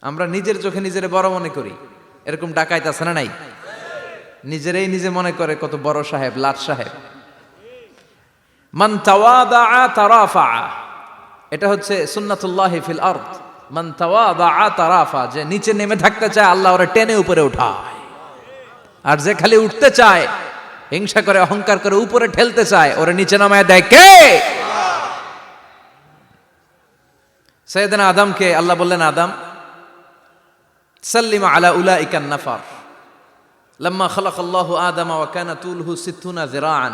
আমরা নিজের চোখে নিজের বড় মনে করি, এরকম ডাকাইত আছে না নাই? নিজেরাই নিজে মনে করে কত বড় সাহেব, লাট সাহেব। মান তাওয়াদাআ তারাফা, এটা হচ্ছে সুন্নাতুল্লাহি ফিল আরদ। মান তাওয়াদাআ তারাফা, যে নিচে নেমে থাকতে চায় আল্লাহ ওরে টেনে উপরে উঠায়, আর যে খালি উঠতে চায়, হিংসা করে অহংকার করে উপরে ঠেলতে চায়, ওরে নিচে নামায় দেয় কে? সাইয়েদনা আদমকে আল্লাহ বললেন, আদম সাল্লিম আলা উলাইকান নাফার লাম্মা খালাকাল্লাহু আদামা ওয়া কানা তুলহু 60 যিরাআন।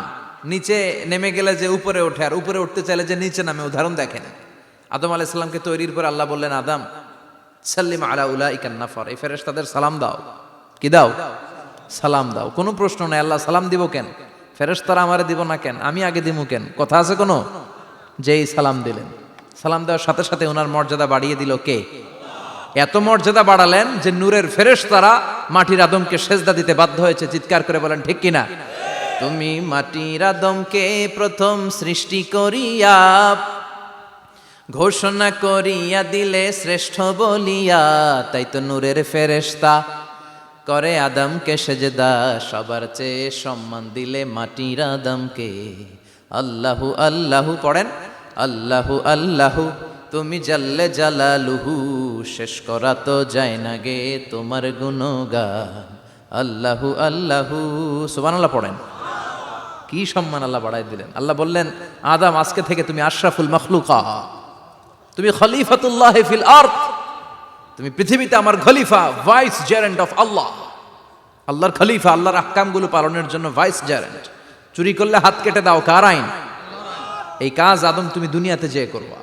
নিচে নেমে গেলে যে উপরে ওঠে, আর উপরে উঠতে চাইলে যে নিচে নামে, উদাহরণ দেখেন। আদম আলাইহিস সালামকে তৈরির পর আল্লাহ বললেন, আদম সাল্লিম আলা উলাইকান নাফার, এই ফেরেশতাদের সালাম দাও। কি দাও? সালাম দাও। কোনো প্রশ্ন নাই, আল্লাহ সালাম দিব কেন? ফেরেশতারা আমারে দিব না কেন? আমি আগে দিব কেন? কথা আছে কোনো? যেই সালাম দিলেন, সালাম দেওয়ার সাথে সাথে ওনার মর্যাদা বাড়িয়ে দিল কে? এত মর্যাদা বাড়ালেন যে নূরের ফেরেশতারা মাটির আদমকে সেজদা দিতে বাধ্য হয়েছে। চিৎকার করে বলেন ঠিক কিনা? তুমি মাটির আদমকে প্রথম সৃষ্টি করিয়া ঘোষণা করিয়া দিলে শ্রেষ্ঠ বলিয়া, তাই তো নূরের ফেরেশতা করে আদমকে সেজদা। সবার চেয়ে সম্মান দিলে মাটির আদমকে। আল্লাহু আল্লাহু পড়েন, আল্লাহু আল্লাহু তুমি জাল্লে জালালুহু, শেষ করা তো যায় না গে তোমার গুণগান। আল্লাহু আল্লাহু, সুবহানাল্লাহ পড়েন। কি সম্মান আল্লাহ বাড়াই দিলেন। আল্লাহ বললেন, আদম আজকে থেকে তুমি আশরাফুল মাখলুকাত, তুমি খলিফাতুল্লাহ ফিল আরদ, তুমি পৃথিবীতে আমার খলিফা, ভাইস জেরেন্ট অফ আল্লাহ। আল্লাহর খলিফা, আল্লাহর আহকামগুলো পালনের জন্য ভাইস জেরেন্ট। চুরি করলে হাত কেটে দাও, কার আইন? এই কাজ আদম তুমি দুনিয়াতে যেয়ে করবা।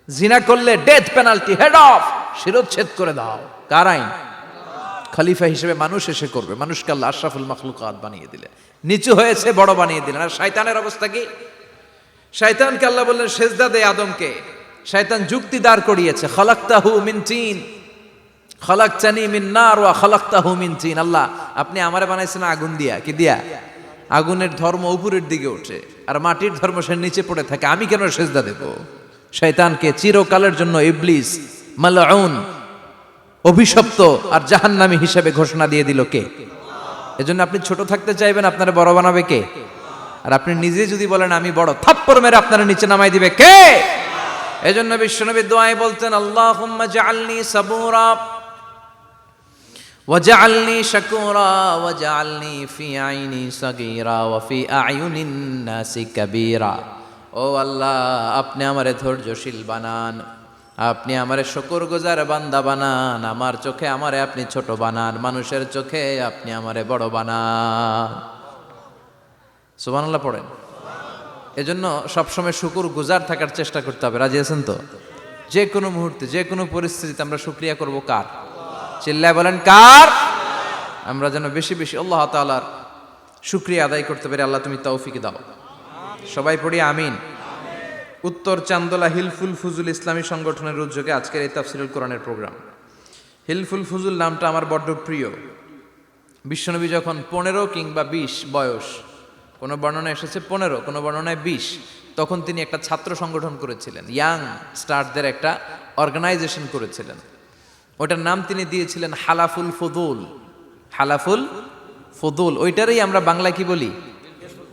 জিনা করলে ডেথ পেনাল্টি, হেড অফ, শিরোচ্ছেদ করে দাও, কার আইন? খলিফা হিসেবে মানুষ এসে করবে। মানুষকে আল্লাহ আশরাফুল মাখলুকাত বানিয়ে দিলেন, নিচু হয়েছে বড় বানিয়ে দিলেন। আর শয়তানের অবস্থা কি? শয়তানকে আল্লাহ বললেন সেজদা দে আদমকে। শয়তান যুক্তি দাঁড় করিয়েছে, খালাকতাহু মিন তিন খালাকতানি মিন নার ওয়া খালাকতাহু মিন তিন। আল্লাহ আপনি আমারে বানাইছেন আগুন দিয়া। কি দিয়া? আগুনের ধর্ম উপরের দিকে ওঠে, আর মাটির ধর্ম সে নিচে পড়ে থাকে, আমি কেন সেজদা দেব? শয়তানকে চিরকালের জন্য ইবলিস মালউন, অভিশপ্ত আর জাহান্নামী হিসেবে ঘোষণা দিয়ে দিল কে? এজন্য আপনি ছোট থাকতে চাইবেন, আপনারা বড় বানাবে কে? আর আপনি নিজে যদি বলেন আমি বড়, থাপ্পড় মেরে আপনারা নিচে নামাই দিবে কে? এজন্য বিশ্বনবী দোয়ায় বলতেন, আল্লাহুম্মা জাআলনি সাবুরা ওয়াজআলনি শাকুরা ওয়াজআলনি ফি আইনি সাগীরা ওয়া ফি আয়ুনিন নাসি কাবীরা। ও আল্লাহ, আপনি আমারে ধৈর্যশীল বানান, আপনি আমারে শুকরগুজার বান্দা বানান, আমার চোখে আমারে আপনি ছোট বানান, মানুষের চোখে আপনি আমারে বড় বানান। সুবহানাল্লাহ পড়েন। এজন্য সবসময় শুকরগুজার থাকার চেষ্টা করতে হবে। রাজি আছেন তো? যে কোনো মুহূর্তে, যে কোনো পরিস্থিতিতে আমরা শুকরিয়া করব কার? চিল্লায় বলেন কার? আমরা যেন বেশি বেশি আল্লাহ তাআলার শুকরিয়া আদায় করতে পারি। আল্লাহ তুমি তৌফিক দাও। সবাই পড়ি আমিন। উত্তর চান্দোলা হিলফুল ফুজুল ইসলামী সংগঠনের উদ্যোগে আজকের এই তাফসীরুল কোরআনের প্রোগ্রাম। হিলফুল ফুজুল নামটা আমার বড্ড প্রিয়। বিশ্বনবী যখন 15 কিংবা 20 বয়স, কোনো বর্ণনায় এসেছে 15, কোনো বর্ণনায় 20, তখন তিনি একটা ছাত্র সংগঠন করেছিলেন, ইয়াং স্টারদের একটা অর্গানাইজেশন করেছিলেন। ওটার নাম তিনি দিয়েছিলেন হালাফুল ফুদুল। হালাফুল ফুদুল, ওইটারই আমরা বাংলায় কি বলি?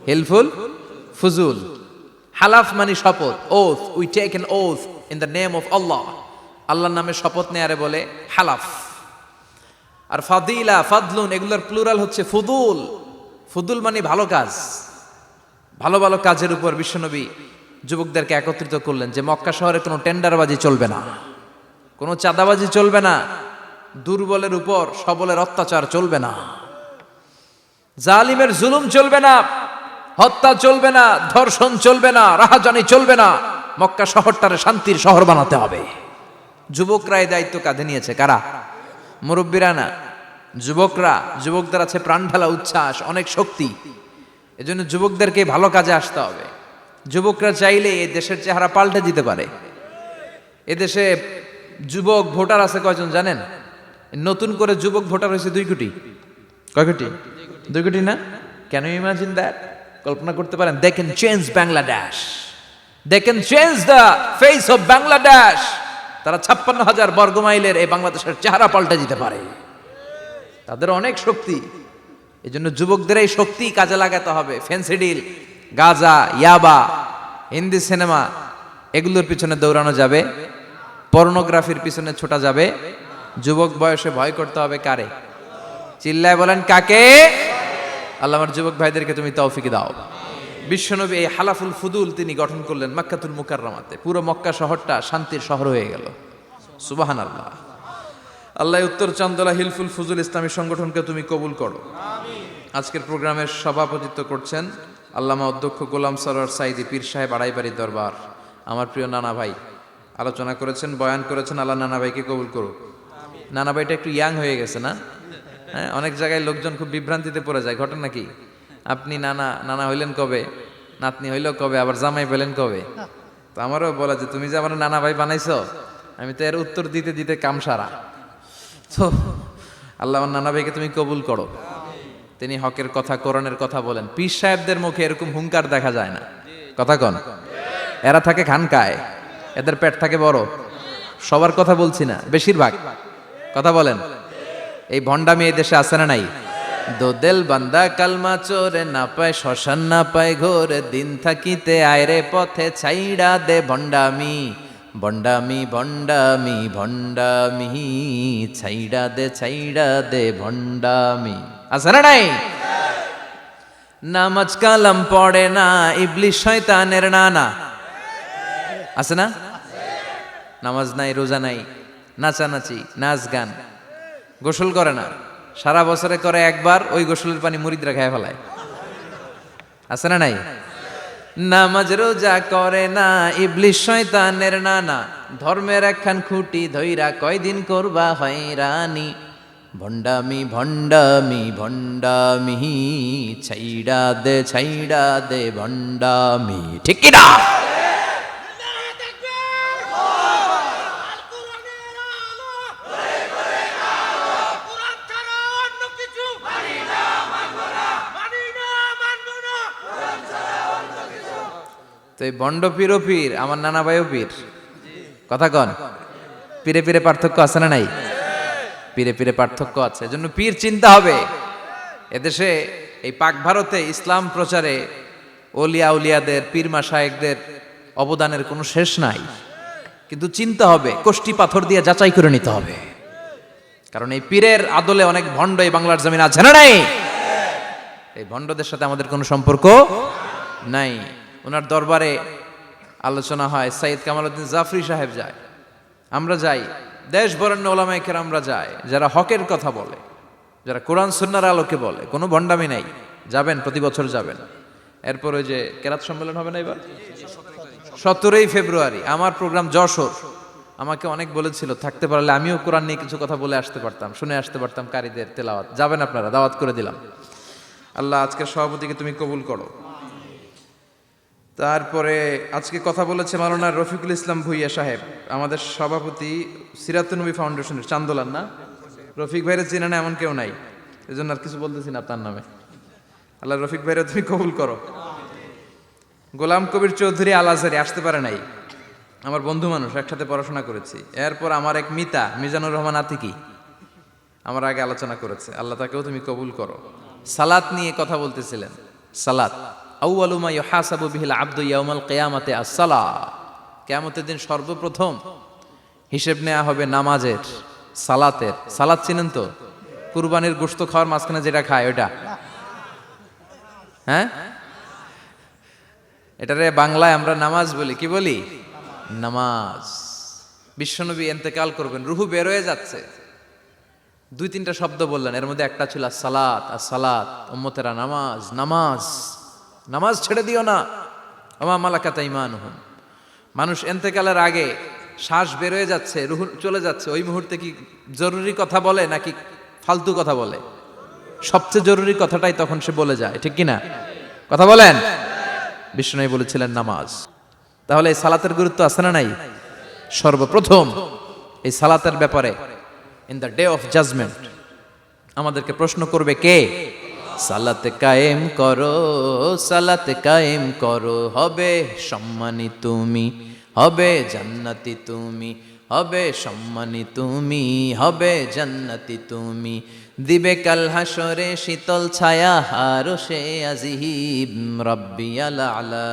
হিলফুল ফুজুল। হালাফ মানে শপথ, oath, we take an oath in the name of Allah. আল্লাহর নামে শপথ নেয়ারে বলে হালাফ। আর ফাদিলা, ফাদলুন, এগুলোর প্লুরাল হচ্ছে ফুদুল। ফুদুল মানে ভালো কাজ। ভালো ভালো কাজের উপর বিশ্বনবী যুবকদেরকে একত্রিত করলেন যে মক্কা শহরে কোনো টেন্ডারবাজি চলবে না, কোনো চাঁদাবাজি চলবে না, দুর্বলের উপর সবলের অত্যাচার চলবে না, জালিমের জুলুম চলবে না, হত্যা চলবে না, ধর্ষণ চলবে না, রাহাজানি চলবে না। মক্কা শহরটারে শান্তির শহর বানাতে হবে। যুবকরা এই দায়িত্ব কাঁধে নিয়েছে। কারা? মুরব্বীরা না, যুবকরা। যুবকদের আছে প্রাণ ঢালা উচ্ছ্বাস, অনেক শক্তি। এজন্য যুবকদেরকে ভালো কাজে আসতে হবে। যুবকরা চাইলে এই দেশের চেহারা পাল্টে দিতে পারে। এদেশে যুবক ভোটার আছে কয়জন জানেন? নতুন করে যুবক ভোটার হয়েছে 2 কোটি। কয় কোটি? 2 কোটি না? Can you imagine that? কল্পনা করতে পারেন? They can change Bangladesh, they can change the face of Bangladesh. তারা 56,000 বর্গমাইলের এই বাংলাদেশের চেহারা পাল্টে দিতে পারে। তাদের অনেক শক্তি। এই জন্য যুবকদের এই শক্তি কাজে লাগাতে হবে। ফেন্সিডিল, গাঁজা, ইয়াবা, হিন্দি সিনেমা এগুলোর পিছনে দৌড়ানো যাবে, পর্নোগ্রাফির পিছনে ছোটা যাবে। যুবক বয়সে ভয় করতে হবে কারে? চিল্লায় বলেন কাকে? আল্লাহ আমার যুবক ভাইদেরকে তুমি তৌফিক দাও। বিশ্বনবী এই হালাফুল ফুদুল তিনি গঠন করলেন মক্কাতুল মুকাররমাতে। পুরো মক্কা শহরটা শান্তির শহর হয়ে গেল। সুবহানাল্লাহ। আল্লাহ উত্তর চান্দলা হিলফুল ফুজুল ইসলামী সংগঠনকে তুমি কবুল করো। আজকের প্রোগ্রামের সভাপতিত্ব করছেন আল্লামা অধ্যক্ষ গোলাম সরোয়ার সাইদি পীর সাহেব আড়াইবাড়ি দরবার। আমার প্রিয় নানা ভাই আলোচনা করেছেন, বয়ান করেছেন। আল্লাহ নানা ভাইকে কবুল করো। নানা ভাইটা একটু ইয়াং হয়ে গেছে না? হ্যাঁ, অনেক জায়গায় লোকজন খুব বিভ্রান্তিতে পড়ে যায়। ঘটনা কি? আপনি নানা নানা হইলেন কবে, নাতনি হইল কবে, আবার জামাই পেলেন কবে? তো আমারও বলা যে তুমি যে আমার নানা ভাই বানাইছো, আমি তো এর উত্তর দিতে দিতে কাম সারা। তো আল্লাহ আমার নানা ভাইকে তুমি কবুল করো। তিনি হকের কথা, কোরআনের কথা বলেন। পীর সাহেবদের মুখে এরকম হুঙ্কার দেখা যায় না। কথা কন। এরা থাকে খানকায়, এদের পেট থাকে বড়। সবার কথা বলছি না, বেশিরভাগ। কথা বলেন। এই ভণ্ডামি এই দেশে আছে না নাই? দোদেল বান্দা কালমা চোরে, না পায় শ্মশান না পায় ঘোরে, দিন থাকিতে আয়রে পথে ছাইড়া দে ভণ্ডামি, ভণ্ডামি ভণ্ডামি ভণ্ডামি, ছাইড়া দে ভণ্ডামি। আছে না নাই? নামাজ কালাম পড়ে না, ইবলিশ শয়তানের নানা। আছে না? নামাজ নাই, রোজা নাই, নাচানাচি, নাচ গান, গোসল করে না, সারা বছরে করে একবার, ওই গোসলের পানি মুরিদরা খেয়ে ফেলায়। আছে না নাই? নামাজ রোজা করে না, ইবলিশ শয়তানের নানা, ধর্মের একখান খুঁটি ধইরা কয়দিন করবা হয়রানি, ভণ্ডামি ভণ্ডামি ভণ্ডামি, ছাইড়া দে ভণ্ডামি। ঠিক কি না? তো এই বন্ড পীর ও পীর, আমার নানা ভাইও পীর। কথা কন। পীরে পীরে পার্থক্য আছে না নাই? পীরে পীরে পার্থক্য আছে। এজন্য পীর চিন্তা হবে। এদেশে এই পাক ভারতে ইসলাম প্রচারে ওলিয়া উলিয়াদের, পীর মাশায়েখদের অবদানের কোনো শেষ নাই। কিন্তু চিন্তা হবে, কষ্টি পাথর দিয়ে যাচাই করে নিতে হবে। কারণ এই পীরের আদলে অনেক ভণ্ড এই বাংলার জমিন আছে না নাই? এই ভণ্ডদের সাথে আমাদের কোনো সম্পর্ক নাই। ওনার দরবারে আলোচনা হয়, সাইয়্যিদ কামালউদ্দিন জাফরি সাহেব যায়, আমরা যাই, দেশ বরেণ্য ওলামায়ে কেরামরা যায়, যারা হকের কথা বলে, যারা কোরআন সুন্নাহর আলোকে বলে। কোনো ভণ্ডামি নাই। যাবেন, প্রতি বছর যাবেন। এরপর ওই যে কেরাত সম্মেলন হবে না এবার 17ই ফেব্রুয়ারি, আমার প্রোগ্রাম যশোর। আমাকে অনেক বলেছিল থাকতে পারলে আমিও কোরআন নিয়ে কিছু কথা বলে আসতে পারতাম, শুনে আসতে পারতাম কারীদের তেলাওয়াত। যাবেন আপনারা, দাওয়াত করে দিলাম। আল্লাহ আজকের সভাপতিকে তুমি কবুল করো। তারপরে আজকে কথা বলেছে মাওলানা রফিকুল ইসলাম ভুইয়া সাহেব, আমাদের সভাপতি সিরাতুন নবী ফাউন্ডেশনের চান্দোলার। না, রফিক ভাইরে চিনে না এমন কেউ নাই, এজন্য আর কিছু বলতেছি না তার নামে। আল্লাহ রফিক ভাইরে তুমি কবুল করো। গোলাম কবির চৌধুরী আল আজহারি আসতে পারে নাই, আমার বন্ধু মানুষ, একসাথে পড়াশোনা করেছি। এরপর আমার এক মিতা মিজানুর রহমান আতিকি আমার আগে আলোচনা করেছে, আল্লাহ তাকেও তুমি কবুল করো। সালাত নিয়ে কথা বলতেছিলেন। সালাত আউয়ালু মা ইউহাসাবু বিহিল আবদু ইয়াউমাল কিয়ামাতি আস-সালাহ। কিয়ামতের দিন সর্বপ্রথম হিসেব নেওয়া হবে নামাজের, সালাতের। সালাত চিনেন তো? কুরবানির গোশত খাওয়ার মাঝখানে যেটা খায় ওটা। হ্যাঁ, এটারে বাংলায় আমরা নামাজ বলি। কি বলি? নামাজ। বিশ্বনবী ইন্তেকাল করবেন, রুহু বের হয়ে যাচ্ছে, 2-3টা শব্দ বললেন, এর মধ্যে একটা ছিল সালাত। আর সালাত, উম্মতেরা নামাজ, নামাজ, নামাজ ছেড়ে দিও না। ওমা মালাকাত আইমানুহুম। মানুষ ইন্তেকালের আগে শ্বাস বের হয়ে যাচ্ছে, রুহু চলে যাচ্ছে, ওই মুহূর্তে কি জরুরি কথা বলে নাকি ফালতু কথা বলে? সবচেয়ে জরুরি কথাটাই তখন সে বলে যায়। ঠিক কিনা? কথা বলেন। বিষ্ণু বলেছিলেন নামাজ। তাহলে এই সালাতের গুরুত্ব আছে না নাই? সর্বপ্রথম এই সালাতের ব্যাপারে in the day of judgement আমাদেরকে প্রশ্ন করবে কে? সালাতে কায়েম করো, সালাতে কায়েম করো, হবে সম্মানী তুমি, হবে জান্নাতি তুমি, হবে সম্মানী তুমি, হবে জান্নাতি তুমি, দিবে কাল হাসরে শীতল ছায়া আরশে আজিম। রব্বিয়াল আলা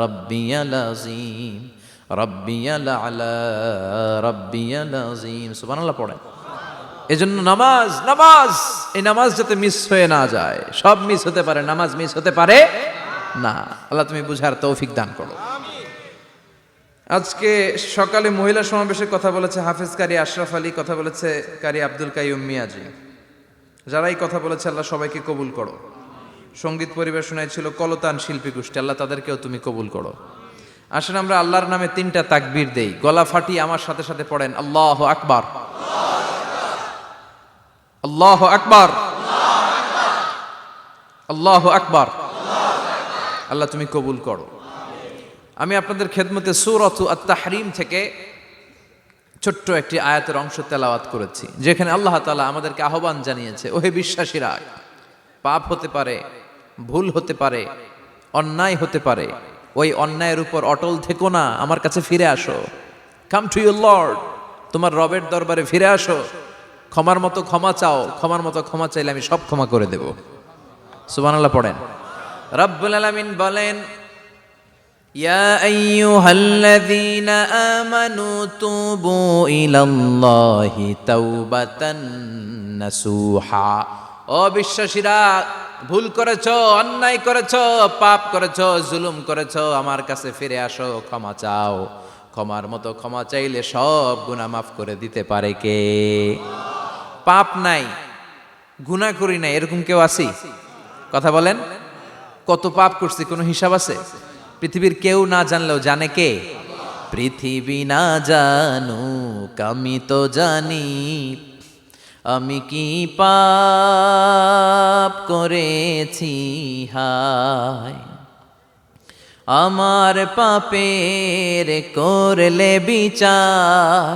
রব্বিয়াল আযীম রব্বিয়াল আলা রব্বিয়াল আযীম। সুবহানাল্লাহ পড়েন। এজন্য নামাজ নামাজ, এই নামাজ যাতে মিস হয়ে না যায়। সব মিস হতে পারে, নামাজ মিস হতে পারে না। আল্লাহ তুমি বুঝার তৌফিক দান করো। আজকে সকালে মহিলা সমাবেশে কথা বলেছে হাফেজ কারি আশরাফ আলী, কথা বলেছে কারি আব্দুল কাইয়ুম মিয়াজি। যারাই কথা বলেছে আল্লাহ সবাইকে কবুল করো। সঙ্গীত পরিবেশনায় ছিল কলতান শিল্পী গোষ্ঠী, আল্লাহ তাদেরকেও তুমি কবুল করো। আসেন আমরা আল্লাহর নামে 3টা তাকবীর দেই, গলা ফাটিয়ে আমার সাথে সাথে পড়েন আল্লাহু আকবার, আল্লাহু আকবার, আল্লাহু আকবার। আল্লাহ তুমি কবুল করো। আমি আপনাদের খেদমতে সূরাতু আত-তাহরীম থেকে ছোট্ট একটি আয়াতের অংশ তেলাওয়াত করেছি, যেখানে আল্লাহ তাআলা আমাদেরকে আহ্বান জানিয়েছে, ওহে বিশ্বাসীরা, পাপ হতে পারে, ভুল হতে পারে, অন্যায় হতে পারে, ওই অন্যায়ের উপর অটল থেকো না, আমার কাছে ফিরে আসো। কাম টু ইউর লর্ড, তোমার রবের দরবারে ফিরে আসো, ক্ষমার মতো ক্ষমা চাও, ক্ষমার মতো ক্ষমা চাইলে আমি সব ক্ষমা করে দেব। সুবহানাল্লাহ পড়েন। রব্বুল আলামিন বলেন, ইয়া আইয়ুহাল্লাযীনা আমানু তুবু ইলাল্লাহি তাওবাতান নাসুহা। ও বিশ্বাসীরা, ভুল করেছো, অন্যায় করেছো, পাপ করেছো, জুলুম করেছো, আমার কাছে ফিরে আসো, ক্ষমা চাও। ক্ষমার মতো ক্ষমা চাইলে সব গুনাহ মাফ করে দিতে পারে কে? পাপ নাই, গুনাহ করি নাই, এরকম কেউ আছি? কথা বলেন। কত পাপ করছি কোনো হিসাব আছে? পৃথিবীর কেউ না জানলেও জানে কে? পৃথিবী না জানুক আমি তো জানি, আমি কি পাপ করেছি হায়। আমার পাপের করলে বিচার,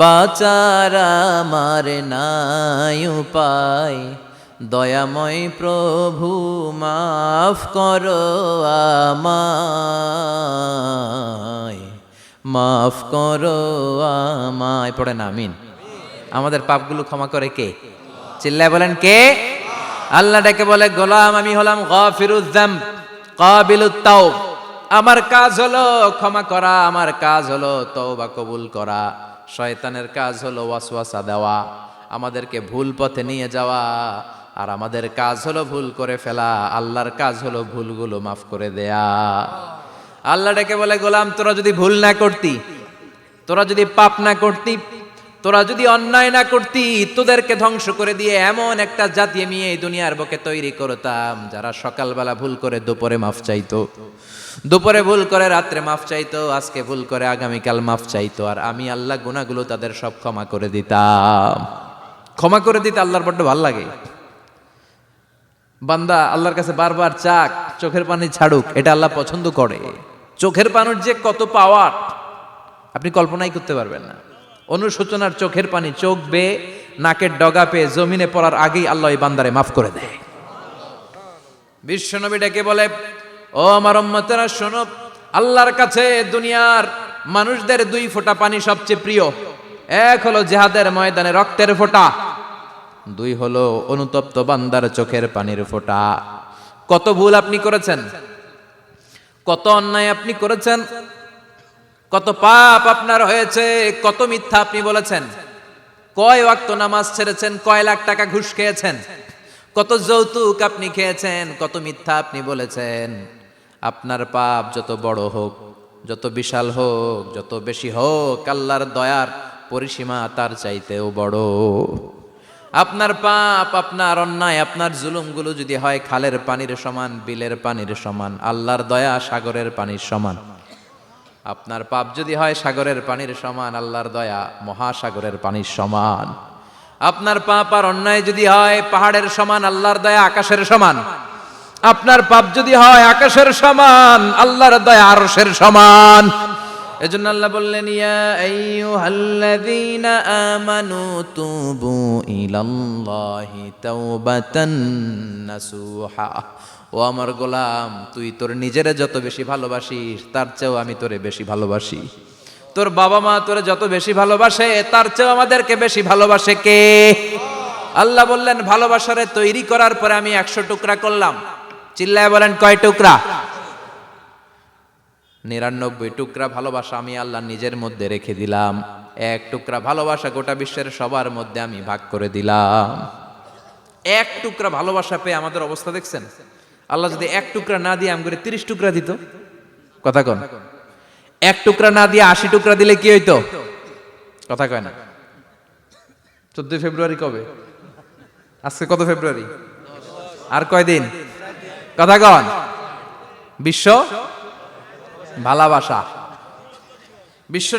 বাঁচার আমার নাই উপায়। দয়াময় প্রভু মাফ করো আমায়, মাফ করো আমায়। পড়েন আমিন। আমাদের পাপগুলো ক্ষমা করে কে? চিল্লায় বলেন কে? আল্লাহ ডেকে বলে, গোলাম আমি হলাম গাফিরুয যামব কাবিলুত তাওব। আমার কাজ হলো ক্ষমা করা, আমার কাজ হলো তওবা কবুল করা। শয়তানের কাজ হলো ওয়াসওয়াসা দেওয়া, আমাদেরকে ভুল পথে নিয়ে যাওয়া। আর আমাদের কাজ হলো ভুল করে ফেলা, আল্লাহর কাজ হলো ভুলগুলো মাফ করে দেয়া। আল্লাহ ডেকে বলে, গোলাম তোরা যদি ভুল না করতি, তোরা যদি পাপ না করতি, তোরা যদি অন্যায় না করতি, তোদেরকে ধ্বংস করে দিয়ে এমন একটা জাতি আমি এই দুনিয়ার বুকে তৈরি করতাম, যারা সকালবেলা ভুল করে দুপুরে মাফ চাইতো, দুপুরে ভুল করে রাত্রে মাফ চাইতো, আজকে ভুল করে আগামীকাল মাফ চাইতো। আর আমি আল্লাহ গুনাহগুলো তাদের সব ক্ষমা করে দিতাম। ক্ষমা করে দিতে আল্লাহর বড্ড ভালো লাগে। বান্দা আল্লাহর কাছে বারবার চাক, চোখের পানি ছাড়ুক, এটা আল্লাহ পছন্দ করে। চোখের পানির যে কত পাওয়ার আপনি কল্পনাই করতে পারবেন না। অনুশোচনার চোখের পানি, চোখ বেয়ে নাকের ডগা পেয়ে জমিনে পড়ার আগেই আল্লাহ এই বান্দারে মাফ করে দেয়। বিশ্বনবী ডেকে বলে, ও আমার উম্মতেরা শোনো, আল্লাহর কাছে দুনিয়ার মানুষদের 2 ফোঁটা পানি সবচেয়ে প্রিয়। এক হলো জিহাদের ময়দানে রক্তের ফোঁটা, 2 হলো অনুতপ্ত বান্দার চোখের পানির ফোঁটা। কত ভুল আপনি করেছেন, কত অন্যায় আপনি করেছেন, কত পাপ আপনার হয়েছে, কত মিথ্যা আপনি বলেছেন, কয় ওয়াক্ত নামাজ ছেড়েছেন, কয় লাখ টাকা ঘুষ খেয়েছেন, কত যৌতুক আপনি খেয়েছেন, কত মিথ্যা আপনি বলেছেন। আপনার পাপ যত বড় হোক, যত বিশাল হোক, যত বেশি হোক, আল্লাহর দয়ার পরিসীমা তার চাইতেও বড়। আপনার পাপ, আপনার অন্যায়, আপনার জুলুমগুলো যদি হয় খালের পানির সমান, বিলের পানির সমান, আল্লাহর দয়া সাগরের পানির সমান। আপনার পাপ যদি হয় সাগরের পানির সমান, আল্লাহর দয়া মহাসাগরের পানির সমান। আপনার পাপ আর অন্যায় যদি হয় পাহাড়ের সমান, আল্লাহর দয়া আকাশের সমান। আপনার পাপ যদি হয় আকাশের সমান, আল্লাহর দয়া আরশের সমান। এজন্য আল্লাহ বললেন, ইয়া আইয়ুহাল্লাযীনা আমানু তুবু ইলাল্লাহি তাওবাতান নাসুহা। ও আমার গোলাম, তুই তোর নিজেরে যত বেশি ভালোবাসিস, তার চেয়েও আমি তোরে বেশি ভালোবাসি। তোর বাবা মা তোরে যত বেশি ভালোবাসে তার চেয়ে আমাদেরকে বেশি ভালোবাসে কে? আল্লাহ বললেন ভালোবাসারে তৈরি করার পরে আমি 100 টুকরা করলাম। চিল্লায় বলেন কয় টুকরা? 99 টুকরা ভালোবাসা আমি আল্লাহ নিজের মধ্যে রেখে দিলাম। 1 টুকরা ভালোবাসা গোটা বিশ্বের সবার মধ্যে আমি ভাগ করে দিলাম। 1 টুকরা ভালোবাসা পেয়ে আমাদের অবস্থা দেখছেন? আল্লাহ যদি 1 টুকরা না দিয়ে আমগরে 30 টুকরা দিত, কথা কন, 1 টুকরা না দিয়ে 80 টুকরা দিলে কি হইতো? কথা কয় না। 14 ফেব্রুয়ারি কবে? আজকে কত ফেব্রুয়ারি? আর কয়দিন? কথা কন। বিশ্ব ভালোবাসা, বিশ্ব